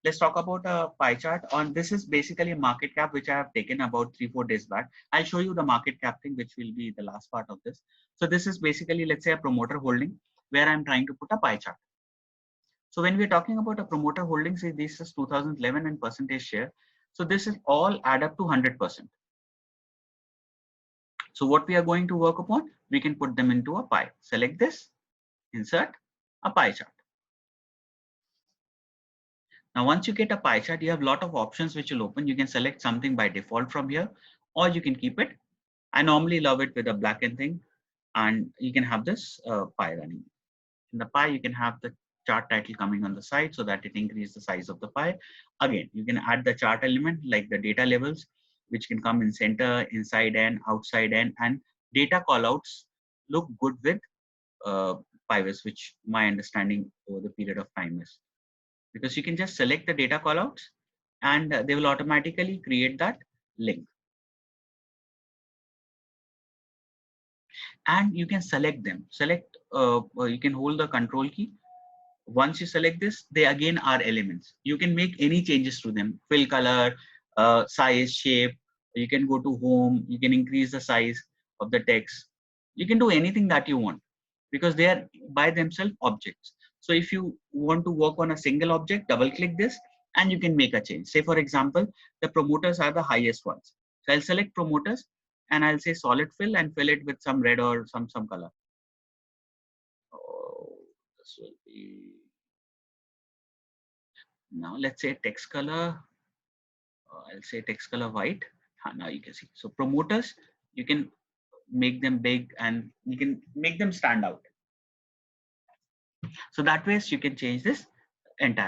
Let's talk about a pie chart. On this is basically a market cap which I have taken about 3-4 days back. I'll show you the market cap thing, which will be the last part of this. So this is basically, let's say, a promoter holding where I'm trying to put a pie chart. So when we're talking about a promoter holding, say this is 2011 and percentage share. So this is all add up to 100%. So what we are going to work upon, we can put them into a pie. Select this, insert a pie chart. Now, once you get a pie chart, you have a lot of options which will open. You can select something by default from here, or you can keep it. I normally love it with a blackened thing, and you can have this pie running. In the pie, you can have the chart title coming on the side so that it increases the size of the pie. Again, you can add the chart element like the data levels, which can come in center, inside and outside and data callouts look good with pivots, which my understanding over the period of time is. Because you can just select the data callouts and they will automatically create that link. And you can select them. You can hold the control key. Once you select this, they again are elements. You can make any changes to them. Fill color, size, shape. You can go to home. You can increase the size of the text. You can do anything that you want because they are by themselves objects. So if you want to work on a single object, double click this and you can make a change. Say for example, the promoters are the highest ones. So I'll select promoters and I'll say solid fill and fill it with some red or some color. Oh, this will be, now let's say text color. I'll say text color white. Now you can see. So promoters, you can make them big and you can make them stand out. So that way you can change this entire.